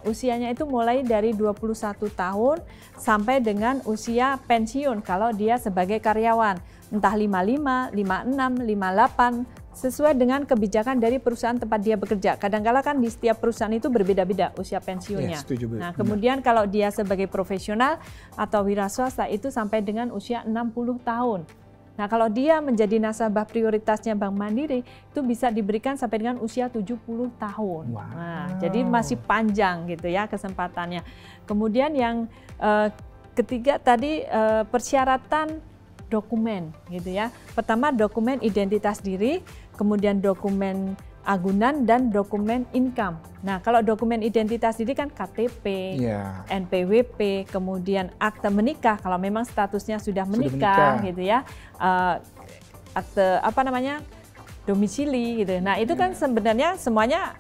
usianya itu mulai dari 21 tahun sampai dengan usia pensiun kalau dia sebagai karyawan, entah 55, 56, 58, sesuai dengan kebijakan dari perusahaan tempat dia bekerja. Kadang-kala kan di setiap perusahaan itu berbeda-beda usia pensiunnya. Ya, setuju, nah, kemudian kalau dia sebagai profesional atau wira swasta itu sampai dengan usia 60 tahun. Nah, kalau dia menjadi nasabah prioritasnya Bank Mandiri, itu bisa diberikan sampai dengan usia 70 tahun. Wow. Nah, jadi masih panjang gitu ya kesempatannya. Kemudian yang ketiga tadi persyaratan dokumen gitu ya. Pertama dokumen identitas diri, kemudian dokumen agunan dan dokumen income. Nah, kalau dokumen identitas diri kan KTP, NPWP, kemudian akte menikah kalau memang statusnya sudah menikah gitu ya. Akte domisili gitu. Nah, itu kan sebenarnya semuanya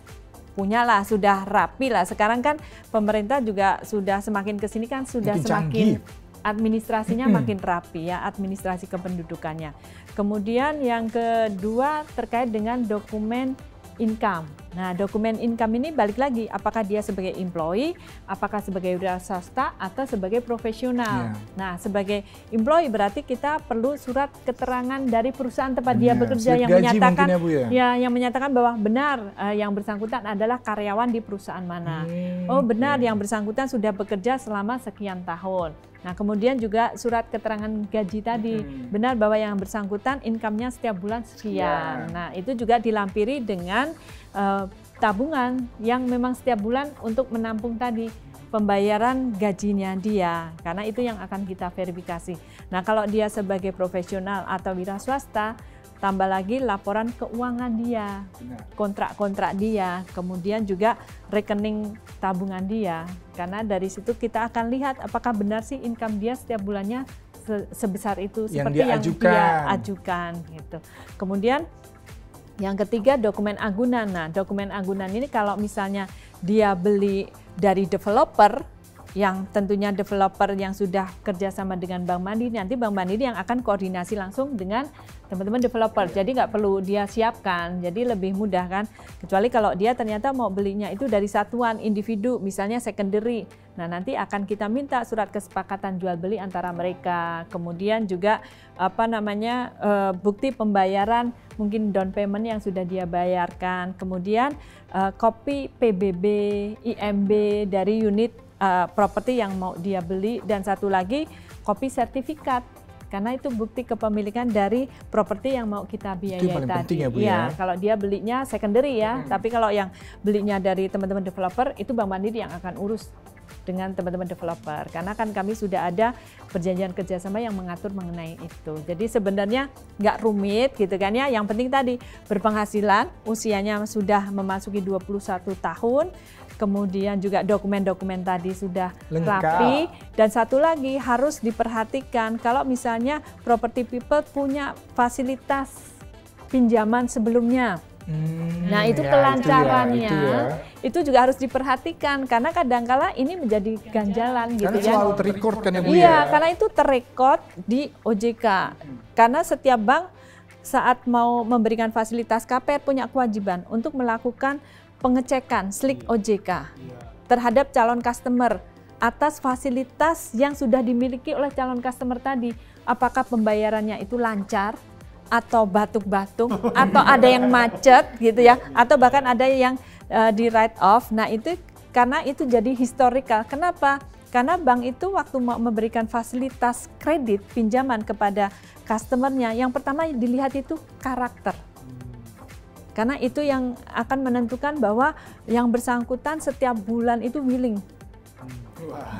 punyalah, sudah rapi lah. Sekarang kan pemerintah juga sudah semakin ke sini kan sudah semakin administrasinya makin rapi ya, administrasi kependudukannya. Kemudian yang kedua terkait dengan dokumen income. Nah, dokumen income ini balik lagi, apakah dia sebagai employee, apakah sebagai wira swasta atau sebagai profesional. Nah, sebagai employee berarti kita perlu surat keterangan dari perusahaan tempat dia bekerja yang menyatakan yang menyatakan bahwa benar yang bersangkutan adalah karyawan di perusahaan mana. Oh, benar yang bersangkutan sudah bekerja selama sekian tahun. Nah, kemudian juga surat keterangan gaji tadi, benar bahwa yang bersangkutan income-nya setiap bulan sekian. Nah, itu juga dilampiri dengan tabungan yang memang setiap bulan untuk menampung tadi pembayaran gajinya dia, karena itu yang akan kita verifikasi. Nah, kalau dia sebagai profesional atau wira swasta, tambah lagi laporan keuangan dia, kontrak-kontrak dia, kemudian juga rekening tabungan dia. Karena dari situ kita akan lihat apakah benar sih income dia setiap bulannya sebesar itu seperti yang dia ajukan gitu. Kemudian yang ketiga dokumen agunan. Nah, dokumen agunan ini kalau misalnya dia beli dari developer, yang tentunya developer yang sudah kerjasama dengan Bank Mandiri, nanti Bank Mandiri yang akan koordinasi langsung dengan teman-teman developer. Jadi nggak perlu dia siapkan, jadi lebih mudah kan. Kecuali kalau dia ternyata mau belinya itu dari satuan individu, misalnya secondary. Nah, nanti akan kita minta surat kesepakatan jual beli antara mereka. Kemudian juga bukti pembayaran, mungkin down payment yang sudah dia bayarkan. Kemudian kopi PBB, IMB dari unit properti yang mau dia beli, dan satu lagi kopi sertifikat, karena itu bukti kepemilikan dari properti yang mau kita biayai tadi. Ya, Bu, ya. Kalau dia belinya secondary ya, tapi kalau yang belinya dari teman-teman developer itu Bank Mandiri yang akan urus dengan teman-teman developer, karena kan kami sudah ada perjanjian kerjasama yang mengatur mengenai itu. Jadi sebenarnya nggak rumit gitu kan ya, yang penting tadi berpenghasilan, usianya sudah memasuki 21 tahun, kemudian juga dokumen-dokumen tadi sudah rapi, dan satu lagi harus diperhatikan kalau misalnya property people punya fasilitas pinjaman sebelumnya. Nah, itu kelancarannya itu juga harus diperhatikan, karena kadangkala ini menjadi ganjalan gitu ya. Karena selalu terrecord kan ya Bu? Iya, karena itu terrecord di OJK. Karena setiap bank saat mau memberikan fasilitas KPR punya kewajiban untuk melakukan pengecekan slik OJK terhadap calon customer atas fasilitas yang sudah dimiliki oleh calon customer tadi. Apakah pembayarannya itu lancar, atau batuk-batuk, atau ada yang macet gitu ya, atau bahkan ada yang di write off. Nah, itu karena itu jadi historical. Kenapa? Karena bank itu waktu mau memberikan fasilitas kredit pinjaman kepada customernya, yang pertama dilihat itu karakter. Karena itu yang akan menentukan bahwa yang bersangkutan setiap bulan itu willing.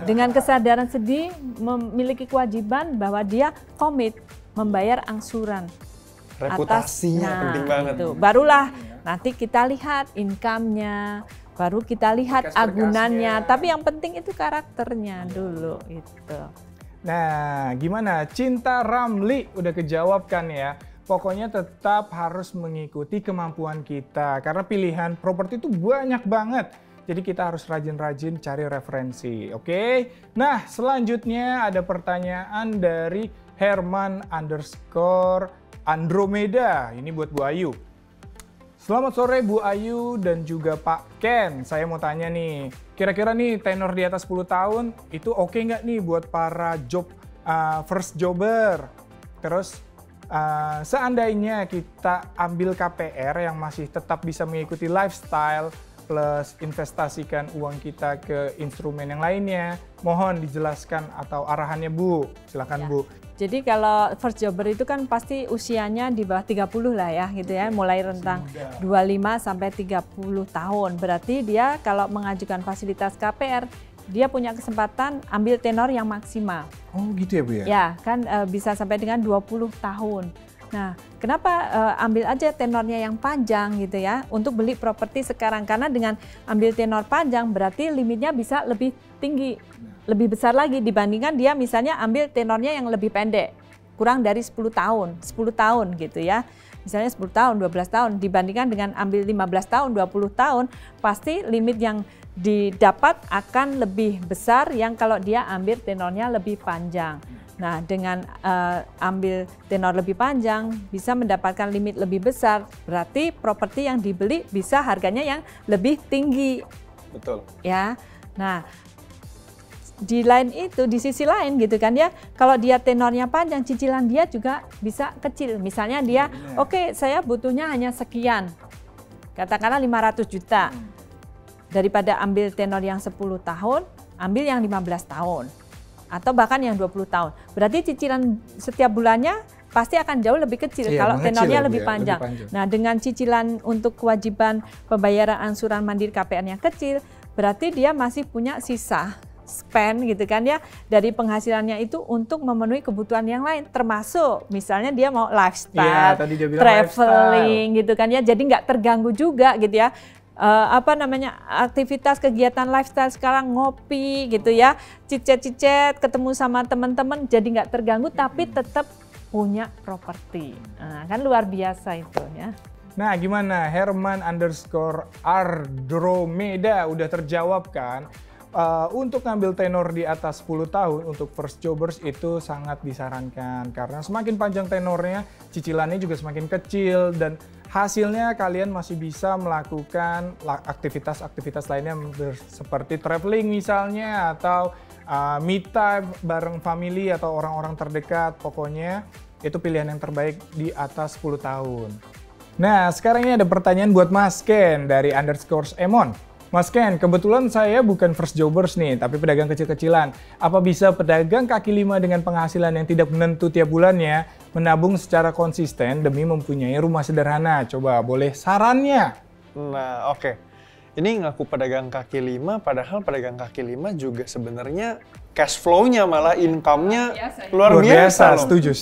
Dengan kesadaran sedih memiliki kewajiban bahwa dia komit membayar angsuran. Reputasinya penting banget. Itu. Barulah nanti kita lihat income-nya, baru kita lihat agunannya. Tapi yang penting itu karakternya dulu itu. Nah, gimana? Cinta Ramli udah kejawab kan ya? Pokoknya tetap harus mengikuti kemampuan kita, karena pilihan properti itu banyak banget. Jadi kita harus rajin-rajin cari referensi, oke? Nah, selanjutnya ada pertanyaan dari Herman_Andromeda. Ini buat Bu Ayu. Selamat sore Bu Ayu dan juga Pak Ken. Saya mau tanya nih, kira-kira nih tenor di atas 10 tahun itu oke nggak nih buat para first jobber? Terus seandainya kita ambil KPR yang masih tetap bisa mengikuti lifestyle plus investasikan uang kita ke instrumen yang lainnya, mohon dijelaskan atau arahannya Bu, silakan Bu. Jadi kalau first jobber itu kan pasti usianya di bawah 30 lah ya gitu ya, mulai rentang 25 sampai 30 tahun. Berarti dia kalau mengajukan fasilitas KPR, dia punya kesempatan ambil tenor yang maksimal. Oh gitu ya Bu ya? Ya kan bisa sampai dengan 20 tahun. Nah, kenapa ambil aja tenornya yang panjang gitu ya untuk beli properti sekarang? Karena dengan ambil tenor panjang berarti limitnya bisa lebih tinggi, lebih besar lagi dibandingkan dia misalnya ambil tenornya yang lebih pendek, kurang dari 10 tahun gitu ya. Misalnya 10 tahun, 12 tahun dibandingkan dengan ambil 15 tahun, 20 tahun, pasti limit yang didapat akan lebih besar yang kalau dia ambil tenornya lebih panjang. Nah, dengan ambil tenor lebih panjang bisa mendapatkan limit lebih besar, berarti properti yang dibeli bisa harganya yang lebih tinggi. Betul. Ya. Nah, di sisi lain gitu kan ya, kalau dia tenornya panjang, cicilan dia juga bisa kecil. Misalnya dia, oke, saya butuhnya hanya sekian, katakanlah 500 juta. Daripada ambil tenor yang 10 tahun, ambil yang 15 tahun. atau bahkan yang 20 tahun. Berarti cicilan setiap bulannya pasti akan jauh lebih kecil kalau tenornya lebih panjang. Nah, dengan cicilan untuk kewajiban pembayaran angsuran mandiri KPR-nya kecil, berarti dia masih punya sisa spend gitu kan ya dari penghasilannya itu untuk memenuhi kebutuhan yang lain, termasuk misalnya dia mau lifestyle, traveling gitu kan ya, jadi nggak terganggu juga gitu ya. Aktivitas kegiatan lifestyle sekarang ngopi gitu ya, cicet-cicet, ketemu sama teman-teman, jadi nggak terganggu tapi tetap punya properti. Nah, kan luar biasa itu ya. Nah, gimana Herman_Ardromeda udah terjawab kan? Untuk ngambil tenor di atas 10 tahun untuk first jobbers itu sangat disarankan karena semakin panjang tenornya, cicilannya juga semakin kecil dan hasilnya kalian masih bisa melakukan aktivitas-aktivitas lainnya seperti traveling misalnya atau me time bareng family atau orang-orang terdekat. Pokoknya itu pilihan yang terbaik di atas 10 tahun. Nah, sekarang ini ada pertanyaan buat Mas Ken dari _Emon. Mas Ken, kebetulan saya bukan first jobbers nih, tapi pedagang kecil-kecilan. Apa bisa pedagang kaki lima dengan penghasilan yang tidak menentu tiap bulannya menabung secara konsisten demi mempunyai rumah sederhana? Coba boleh sarannya? Nah, oke. Ini ngaku pedagang kaki lima, padahal pedagang kaki lima juga sebenarnya cash flow-nya malah income-nya luar biasa. Setuju.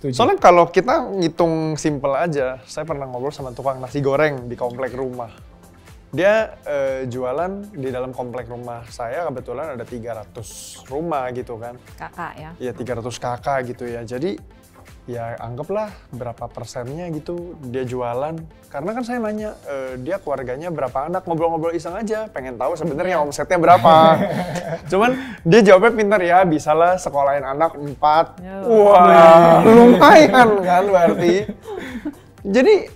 Soalnya kalau kita ngitung simple aja, saya pernah ngobrol sama tukang nasi goreng di komplek rumah. Dia jualan di dalam komplek rumah saya, kebetulan ada 300 rumah gitu kan. Kakak ya? Iya, 300 kakak gitu ya. Jadi ya anggaplah berapa persennya gitu dia jualan. Karena kan saya nanya, dia keluarganya berapa anak, ngobrol-ngobrol iseng aja. Pengen tahu sebenarnya omsetnya berapa. Cuman dia jawabnya pintar ya, bisalah sekolahin anak 4. Wah, lumayan kan berarti. Jadi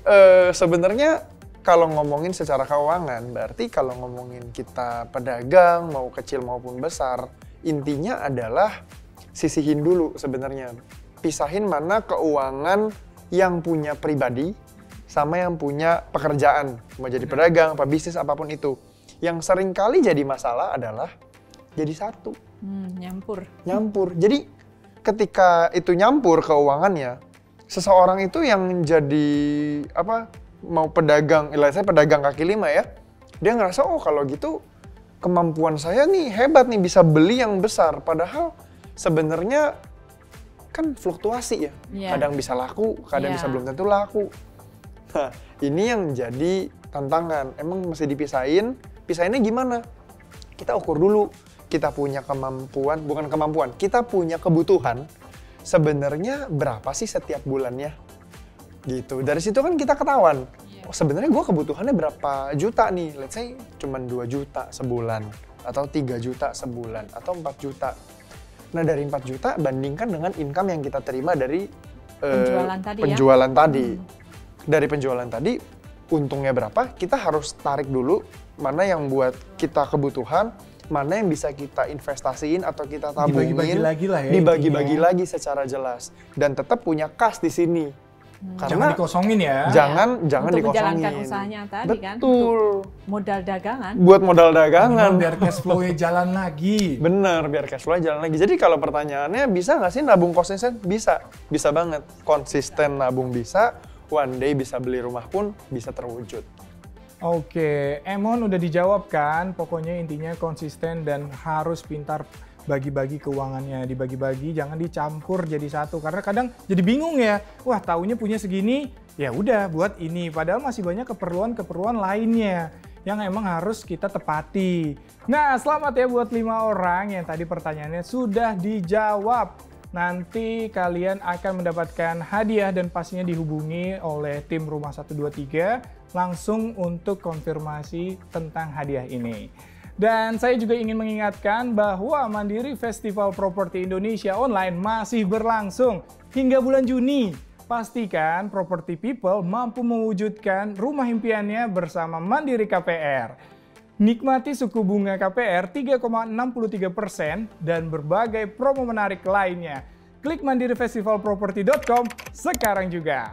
sebenarnya kalau ngomongin secara keuangan, berarti kalau ngomongin kita pedagang, mau kecil maupun besar, intinya adalah sisihin dulu sebenarnya. Pisahin mana keuangan yang punya pribadi sama yang punya pekerjaan. Mau jadi pedagang, apa bisnis, apapun itu. Yang sering kali jadi masalah adalah jadi satu. Nyampur. Jadi ketika itu nyampur keuangannya, seseorang itu yang jadi mau pedagang, saya pedagang kaki lima ya, dia ngerasa oh kalau gitu kemampuan saya nih hebat nih bisa beli yang besar, padahal sebenarnya kan fluktuasi ya, kadang bisa laku, kadang bisa belum tentu laku. Nah, ini yang jadi tantangan, emang mesti pisahinnya gimana? Kita ukur dulu, kita punya kemampuan, bukan kemampuan, kita punya kebutuhan sebenarnya berapa sih setiap bulannya? Gitu. Dari situ kan kita ketahuan, oh, sebenarnya gue kebutuhannya berapa juta nih, let's say cuma 2 juta sebulan, atau 3 juta sebulan, atau 4 juta. Nah dari 4 juta bandingkan dengan income yang kita terima dari penjualan tadi. Dari penjualan tadi, untungnya berapa, kita harus tarik dulu mana yang buat kita kebutuhan, mana yang bisa kita investasiin atau kita tabungin, dibagi-bagi lagi lah ya, dibagi-bagi lagi secara jelas, dan tetap punya kas di sini. Jangan Karena dikosongin ya. Jangan untuk dikosongin. menjalankan usahanya tadi kan. Betul. Modal dagangan. Buat modal dagangan. Biar cash flow-nya jalan lagi. Bener, biar cash flow-nya jalan lagi. Jadi kalau pertanyaannya bisa nggak sih nabung konsisten? Bisa. Bisa banget. Konsisten nabung bisa, one day bisa beli rumah pun bisa terwujud. Oke, Emon udah dijawab kan? Pokoknya intinya konsisten dan harus pintar bagi-bagi keuangannya, dibagi-bagi, jangan dicampur jadi satu. Karena kadang jadi bingung ya, wah taunya punya segini, ya udah buat ini. Padahal masih banyak keperluan-keperluan lainnya yang emang harus kita tepati. Nah, selamat ya buat 5 orang yang tadi pertanyaannya sudah dijawab. Nanti kalian akan mendapatkan hadiah dan pastinya dihubungi oleh tim Rumah 123 langsung untuk konfirmasi tentang hadiah ini. Dan saya juga ingin mengingatkan bahwa Mandiri Festival Properti Indonesia Online masih berlangsung hingga bulan Juni. Pastikan Property People mampu mewujudkan rumah impiannya bersama Mandiri KPR. Nikmati suku bunga KPR 3,63% dan berbagai promo menarik lainnya. Klik mandirifestivalproperty.com sekarang juga.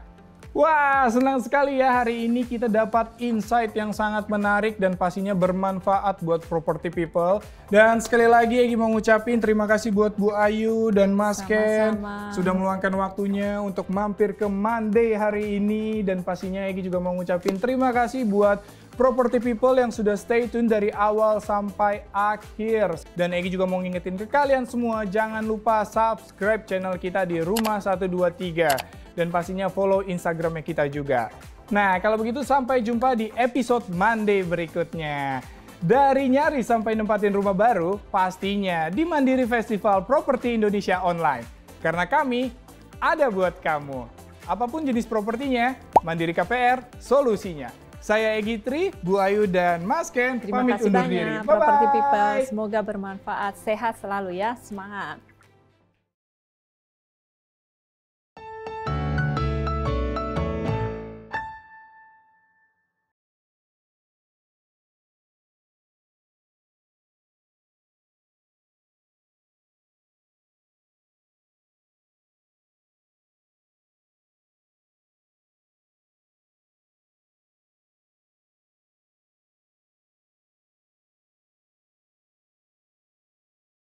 Wah, senang sekali ya hari ini kita dapat insight yang sangat menarik dan pastinya bermanfaat buat property people. Dan sekali lagi Egi mau ngucapin terima kasih buat Bu Ayu dan Mas Ken sudah meluangkan waktunya untuk mampir ke Monday hari ini. Dan pastinya Egi juga mau ngucapin terima kasih buat property people yang sudah stay tune dari awal sampai akhir. Dan Egi juga mau ngingetin ke kalian semua, jangan lupa subscribe channel kita di Rumah 123. Dan pastinya follow Instagramnya kita juga. Nah, kalau begitu sampai jumpa di episode Monday berikutnya. Dari nyari sampai nempatin rumah baru, pastinya di Mandiri Festival Properti Indonesia Online. Karena kami ada buat kamu. Apapun jenis propertinya, Mandiri KPR solusinya. Saya Egi Tri, Bu Ayu, dan Mas Ken Terima pamit kasih undur banyak, diri. Property Bye-bye. People. Semoga bermanfaat. Sehat selalu ya. Semangat.